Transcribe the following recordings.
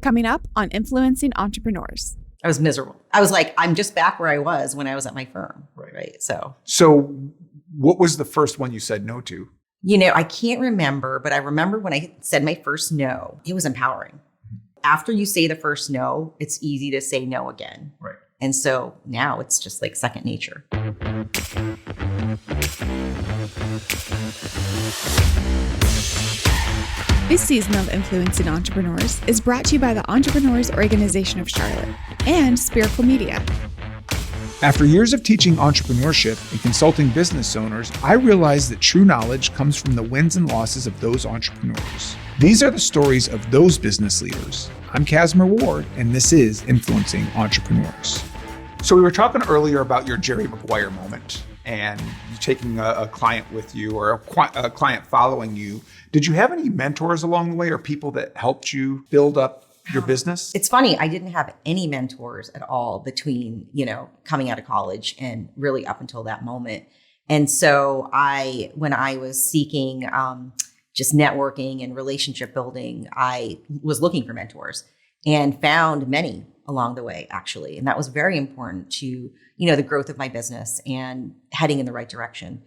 Coming up on Influencing Entrepreneurs. I was miserable. I was like, I'm just back where I was when I was at my firm. Right. So what was the first one you said no to? I can't remember, but I remember when I said my first no, it was empowering. After you say the first no, it's easy to say no again. Right. And so now it's just like second nature. This season of Influencing Entrepreneurs is brought to you by the Entrepreneurs Organization of Charlotte and Spherical Media. After years of teaching entrepreneurship and consulting business owners, I realized that true knowledge comes from the wins and losses of those entrepreneurs. These are the stories of those business leaders. I'm Cassmer Ward, and this is Influencing Entrepreneurs. So we were talking earlier about your Jerry Maguire moment and you taking a client with you or a client following you. Did you have any mentors along the way or people that helped you build up your business? It's funny. I didn't have any mentors at all between, coming out of college and really up until that moment. And so when I was seeking just networking and relationship building, I was looking for mentors and found many along the way, actually. And that was very important to, the growth of my business and heading in the right direction.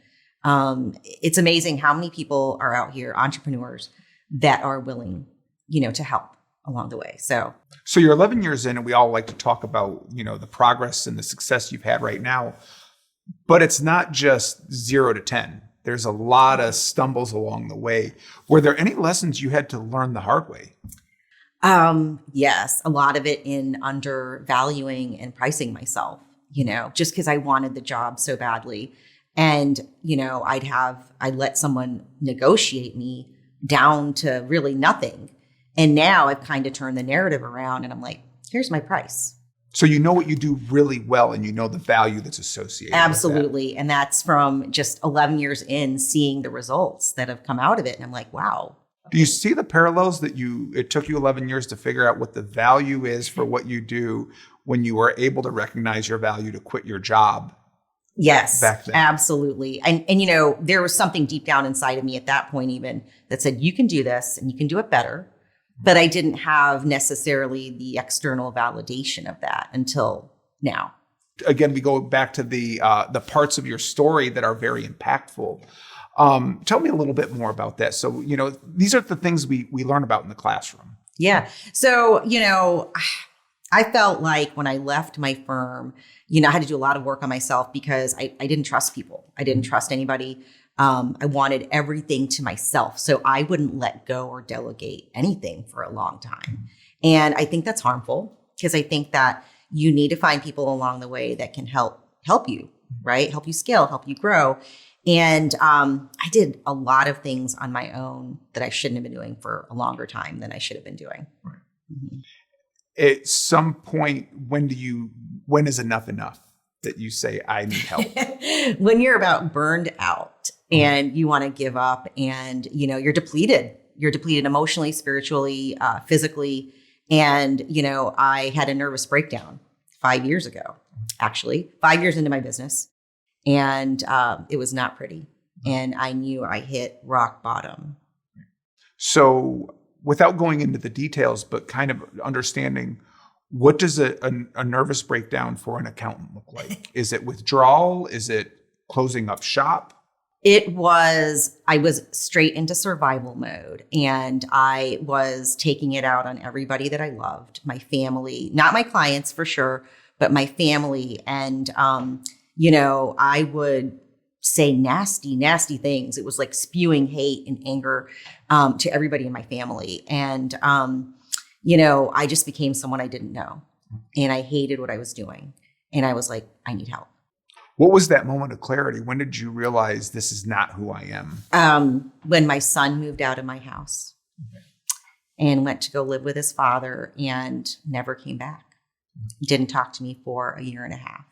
It's amazing how many people are out here, entrepreneurs, that are willing, to help along the way. So you're 11 years in, and we all like to talk about, the progress and the success you've had right now, but it's not just 0 to 10. There's a lot of stumbles along the way. Were there any lessons you had to learn the hard way? Yes, a lot of it in undervaluing and pricing myself, just because I wanted the job so badly. And, I'd let someone negotiate me down to really nothing. And now I've kind of turned the narrative around and I'm like, here's my price. So you know what you do really well and you know the value that's associated Absolutely. with that. And that's from just 11 years in, seeing the results that have come out of it. And I'm like, wow. Do you see the parallels that it took you 11 years to figure out what the value is for what you do when you were able to recognize your value to quit your job? Yes, back then? Absolutely. And there was something deep down inside of me at that point even that said, you can do this and you can do it better. But I didn't have necessarily the external validation of that until now. Again, we go back to the parts of your story that are very impactful. Tell me a little bit more about that. So, these are the things we learn about in the classroom. Yeah. So, I felt like when I left my firm, I had to do a lot of work on myself because I didn't trust people. I didn't trust anybody. I wanted everything to myself. So I wouldn't let go or delegate anything for a long time. And I think that's harmful because I think that you need to find people along the way that can help you, right? Help you scale, help you grow. And I did a lot of things on my own that I shouldn't have been doing for a longer time than I should have been doing. Right. Mm-hmm. At some point, when is enough that you say, I need help? When you're about burned out and you want to give up and, you're depleted. You're depleted emotionally, spiritually, physically. And, I had a nervous breakdown 5 years ago, actually, 5 years into my business. And it was not pretty. And I knew I hit rock bottom. So without going into the details, but kind of understanding, what does a nervous breakdown for an accountant look like? Is it withdrawal? Is it closing up shop? I was straight into survival mode and I was taking it out on everybody that I loved, my family, not my clients for sure, but my family. And, I would say nasty, nasty things. It was like spewing hate and anger to everybody in my family. And, I just became someone I didn't know. And I hated what I was doing. And I was like, I need help. What was that moment of clarity? When did you realize this is not who I am? When my son moved out of my house and went to go live with his father and never came back. Didn't talk to me for a year and a half.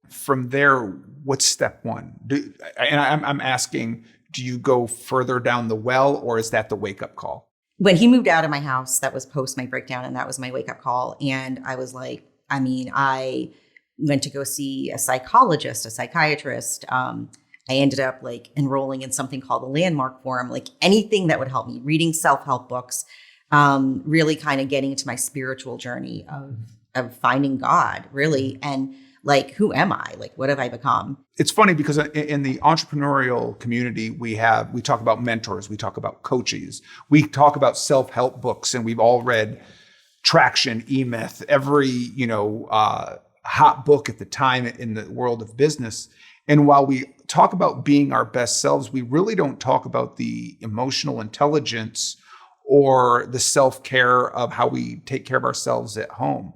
From there, what's step one? I'm asking, do you go further down the well or is that the wake-up call? When he moved out of my house, that was post my breakdown and that was my wake-up call. And I was like, I went to go see a psychologist, a psychiatrist. I ended up enrolling in something called the Landmark Forum, anything that would help me, reading self-help books, really kind of getting into my spiritual journey of finding God, really. And like, who am I? Like, what have I become? It's funny because in the entrepreneurial community, we talk about mentors, we talk about coaches, we talk about self-help books, and we've all read Traction, E-Myth, every, hot book at the time in the world of business. And while we talk about being our best selves, we really don't talk about the emotional intelligence or the self-care of how we take care of ourselves at home.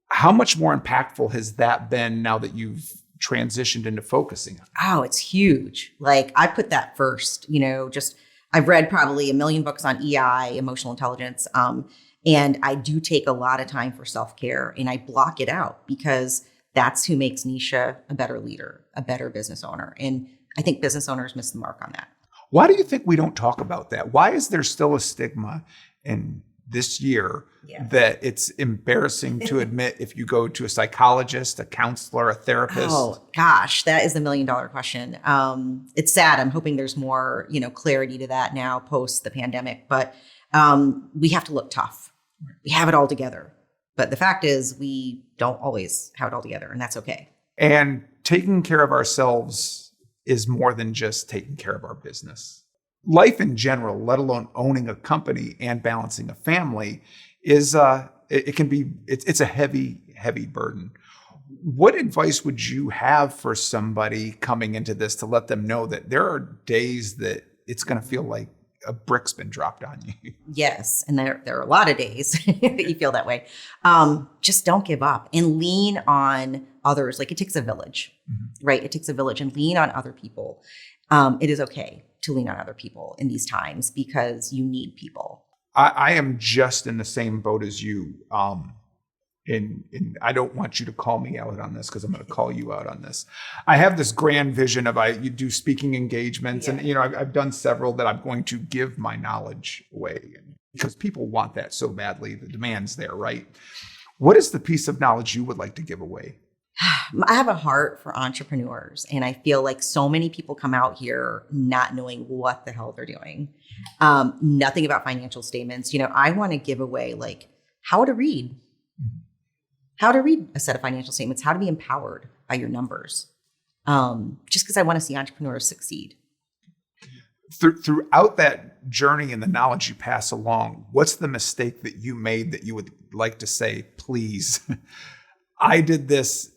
How much more impactful has that been now that you've transitioned into focusing on it? Oh, it's huge. Like, I put that first, I've read probably 1 million books on EI, emotional intelligence. And I do take a lot of time for self-care, and I block it out because that's who makes Nesha a better leader, a better business owner. And I think business owners miss the mark on that. Why do you think we don't talk about that? Why is there still a stigma in this year that it's embarrassing to admit if you go to a psychologist, a counselor, a therapist? Oh gosh, that is the $1 million question. It's sad. I'm hoping there's more, clarity to that now post the pandemic, but we have to look tough. We have it all together. But the fact is we don't always have it all together, and that's okay. And taking care of ourselves is more than just taking care of our business. Life in general, let alone owning a company and balancing a family, is it's a heavy, heavy burden. What advice would you have for somebody coming into this to let them know that there are days that it's going to feel like a brick's been dropped on you? Yes. And there are a lot of days that you feel that way. Just don't give up and lean on others. Like, it takes a village, right? It takes a village, and lean on other people. It is okay to lean on other people in these times because you need people. I am just in the same boat as you. And I don't want you to call me out on this because I'm going to call you out on this. I have this grand vision of you do speaking engagements, and I've done several that I'm going to give my knowledge away because people want that so badly. The demand's there, right? What is the piece of knowledge you would like to give away? I have a heart for entrepreneurs, and I feel like so many people come out here not knowing what the hell they're doing. Nothing about financial statements. I want to give away like how to read a set of financial statements, how to be empowered by your numbers. Just because I want to see entrepreneurs succeed. Throughout that journey and the knowledge you pass along, what's the mistake that you made that you would like to say, please, I did this.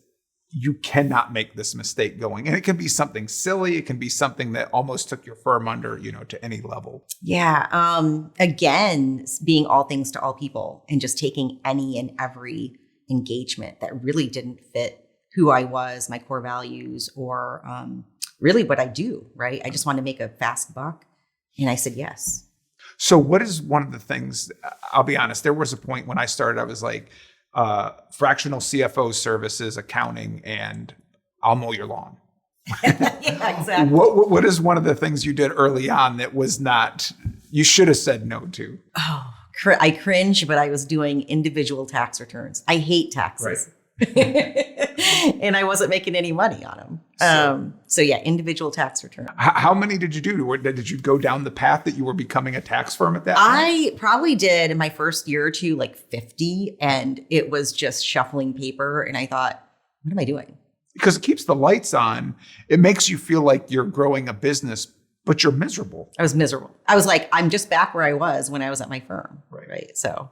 You cannot make this mistake going. And it can be something silly. It can be something that almost took your firm under, to any level. Yeah. Again, being all things to all people and just taking any and every engagement that really didn't fit who I was, my core values, or really what I do, right? I just wanted to make a fast buck. And I said yes. So what is one of the things, I'll be honest, there was a point when I started, I was like, fractional CFO services, accounting, and I'll mow your lawn. Yeah, exactly. What is one of the things you did early on that was not, you should have said no to? Oh, I cringe, but I was doing individual tax returns. I hate taxes. Right. And I wasn't making any money on them. So yeah, individual tax return. How many did you do? Did you go down the path that you were becoming a tax firm at that point? I probably did in my first year or two, like 50. And it was just shuffling paper. And I thought, what am I doing? Because it keeps the lights on. It makes you feel like you're growing a business, but you're miserable. I was miserable. I was like, I'm just back where I was when I was at my firm. Right. So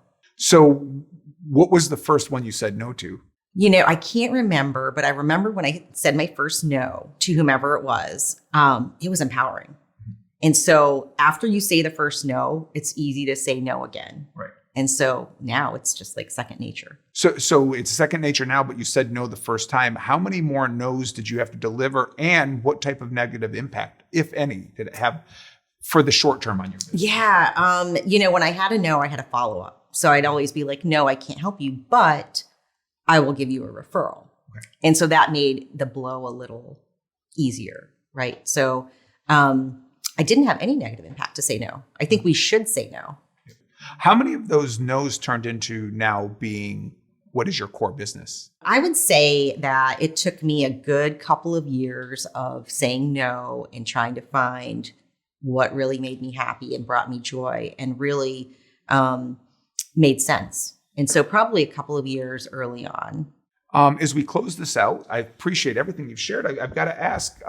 what was the first one you said no to? I can't remember, but I remember when I said my first no to whomever it was empowering. And so after you say the first no, it's easy to say no again. Right. And so now it's just like second nature. So it's second nature now, but you said no the first time. How many more no's did you have to deliver, and what type of negative impact, if any, did it have for the short term on your business? Yeah. When I had a no, I had a follow up. So I'd always be like, no, I can't help you, but I will give you a referral. Okay. And so that made the blow a little easier, right? So I didn't have any negative impact to say no. I think we should say no. How many of those no's turned into now being, what is your core business? I would say that it took me a good couple of years of saying no and trying to find what really made me happy and brought me joy, and really made sense. And so probably a couple of years early on. As we close this out, I appreciate everything you've shared. I've got to ask,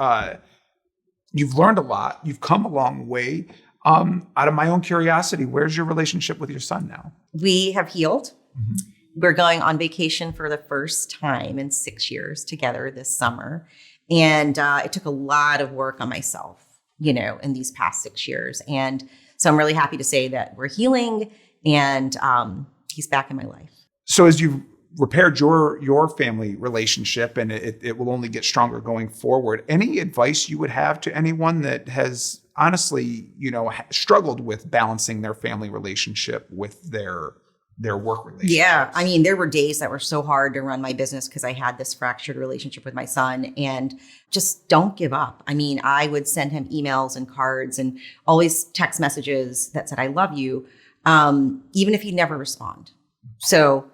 you've learned a lot. You've come a long way. Out of my own curiosity, where's your relationship with your son now? We have healed. Mm-hmm. We're going on vacation for the first time in 6 years together this summer. And it took a lot of work on myself, in these past 6 years. And so I'm really happy to say that we're healing and he's back in my life. So as you've repaired your family relationship and it will only get stronger going forward, any advice you would have to anyone that has honestly, struggled with balancing their family relationship with their work relationship? Yeah. I mean, there were days that were so hard to run my business because I had this fractured relationship with my son, and just don't give up. I mean, I would send him emails and cards and always text messages that said, I love you, even if he'd never respond. So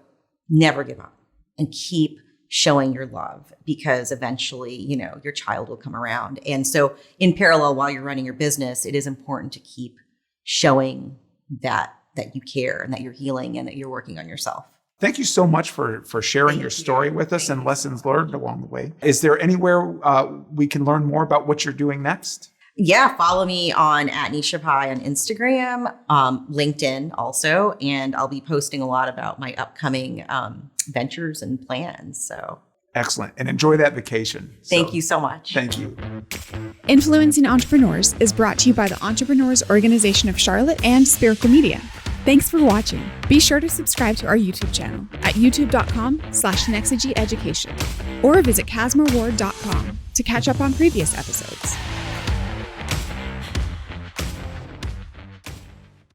never give up and keep showing your love, because eventually, your child will come around. And so in parallel, while you're running your business, it is important to keep showing that you care and that you're healing and that you're working on yourself. Thank you so much for sharing your story with us and lessons learned along the way. Is there anywhere we can learn more about what you're doing next? Yeah, follow me on @Nesha Pai on Instagram, LinkedIn also, and I'll be posting a lot about my upcoming ventures and plans. So excellent, and enjoy that vacation. Thank you so much. Thank you. Influencing Entrepreneurs is brought to you by the Entrepreneurs Organization of Charlotte and Spherical Media. Thanks for watching. Be sure to subscribe to our YouTube channel at youtube.com/Nexagy Education or visit CassmerWard.com to catch up on previous episodes.